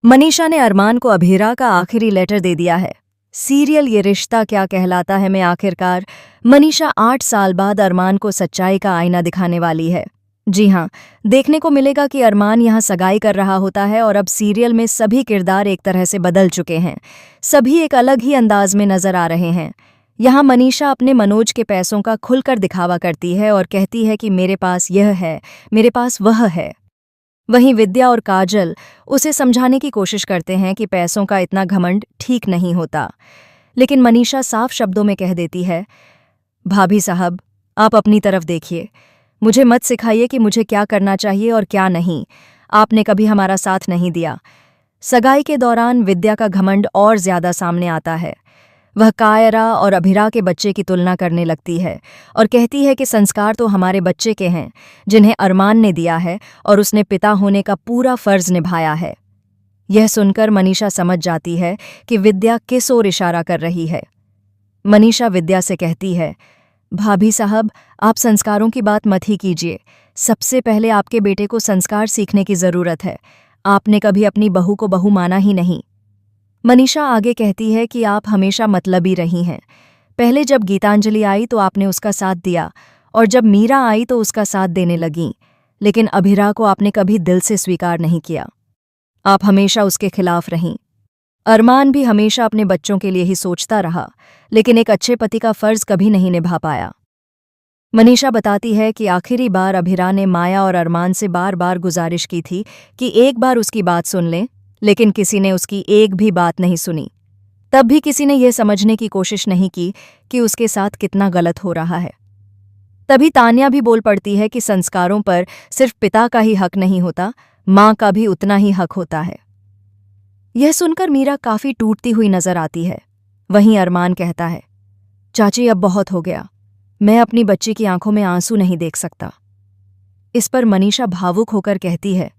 मनीषा ने अरमान को अभीरा का आखिरी लेटर दे दिया है। सीरियल ये रिश्ता क्या कहलाता है में आखिरकार मनीषा 8 साल बाद अरमान को सच्चाई का आईना दिखाने वाली है। जी हाँ, देखने को मिलेगा कि अरमान यहाँ सगाई कर रहा होता है और अब सीरियल में सभी किरदार एक तरह से बदल चुके हैं। सभी एक अलग ही अंदाज में नजर आ रहे हैं। यहाँ मनीषा अपने मनोज के पैसों का खुलकर दिखावा करती है और कहती है कि मेरे पास यह है, मेरे पास वह है। वहीं विद्या और काजल उसे समझाने की कोशिश करते हैं कि पैसों का इतना घमंड ठीक नहीं होता, लेकिन मनीषा साफ शब्दों में कह देती है, भाभी साहब, आप अपनी तरफ देखिए, मुझे मत सिखाइए कि मुझे क्या करना चाहिए और क्या नहीं। आपने कभी हमारा साथ नहीं दिया। सगाई के दौरान विद्या का घमंड और ज्यादा सामने आता है। वह कायरा और अभिरा के बच्चे की तुलना करने लगती है और कहती है कि संस्कार तो हमारे बच्चे के हैं, जिन्हें अरमान ने दिया है और उसने पिता होने का पूरा फर्ज निभाया है। यह सुनकर मनीषा समझ जाती है कि विद्या किस ओर इशारा कर रही है। मनीषा विद्या से कहती है, भाभी साहब, आप संस्कारों की बात मत ही कीजिए। सबसे पहले आपके बेटे को संस्कार सीखने की जरूरत है। आपने कभी अपनी बहू को बहू माना ही नहीं। मनीषा आगे कहती है कि आप हमेशा मतलबी रही हैं। पहले जब गीतांजलि आई तो आपने उसका साथ दिया और जब मीरा आई तो उसका साथ देने लगीं, लेकिन अभिरा को आपने कभी दिल से स्वीकार नहीं किया। आप हमेशा उसके खिलाफ रहीं। अरमान भी हमेशा अपने बच्चों के लिए ही सोचता रहा, लेकिन एक अच्छे पति का फर्ज कभी नहीं निभा पाया। मनीषा बताती है कि आखिरी बार अभिरा ने माया और अरमान से बार बार गुजारिश की थी कि एक बार उसकी बात सुन लें, लेकिन किसी ने उसकी एक भी बात नहीं सुनी। तब भी किसी ने यह समझने की कोशिश नहीं की कि उसके साथ कितना गलत हो रहा है। तभी तान्या भी बोल पड़ती है कि संस्कारों पर सिर्फ पिता का ही हक नहीं होता, माँ का भी उतना ही हक होता है। यह सुनकर मीरा काफी टूटती हुई नजर आती है। वहीं अरमान कहता है, चाची अब बहुत हो गया, मैं अपनी बच्ची की आंखों में आंसू नहीं देख सकता। इस पर मनीषा भावुक होकर कहती है,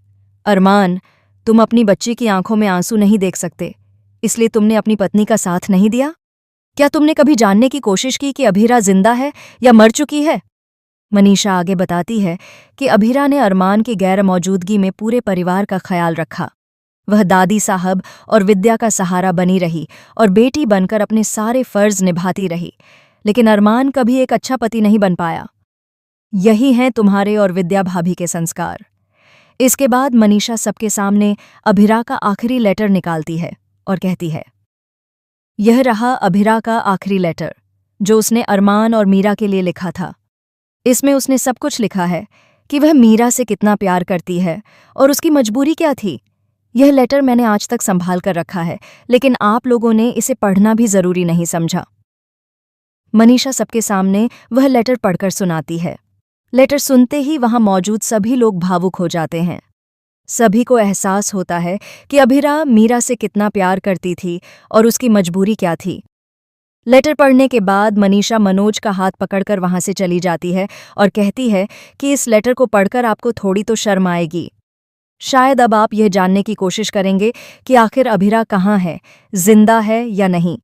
अरमान, तुम अपनी बच्ची की आंखों में आंसू नहीं देख सकते, इसलिए तुमने अपनी पत्नी का साथ नहीं दिया? क्या तुमने कभी जानने की कोशिश की कि अभीरा जिंदा है या मर चुकी है? मनीषा आगे बताती है कि अभीरा ने अरमान की गैर मौजूदगी में पूरे परिवार का ख्याल रखा। वह दादी साहब और विद्या का सहारा बनी रही और बेटी बनकर अपने सारे फर्ज निभाती रही, लेकिन अरमान कभी एक अच्छा पति नहीं बन पाया। यही हैं तुम्हारे और विद्या भाभी के संस्कार। इसके बाद मनीषा सबके सामने अभिरा का आखिरी लेटर निकालती है और कहती है, यह रहा अभिरा का आखिरी लेटर, जो उसने अरमान और मीरा के लिए लिखा था। इसमें उसने सब कुछ लिखा है कि वह मीरा से कितना प्यार करती है और उसकी मजबूरी क्या थी। यह लेटर मैंने आज तक संभाल कर रखा है, लेकिन आप लोगों ने इसे पढ़ना भी जरूरी नहीं समझा। मनीषा सबके सामने वह लेटर पढ़कर सुनाती है। लेटर सुनते ही वहां मौजूद सभी लोग भावुक हो जाते हैं। सभी को एहसास होता है कि अभिरा मीरा से कितना प्यार करती थी और उसकी मजबूरी क्या थी। लेटर पढ़ने के बाद मनीषा मनोज का हाथ पकड़कर वहां से चली जाती है और कहती है कि इस लेटर को पढ़कर आपको थोड़ी तो शर्म आएगी। शायद अब आप यह जानने की कोशिश करेंगे कि आखिर अभिरा कहाँ है, जिंदा है या नहीं।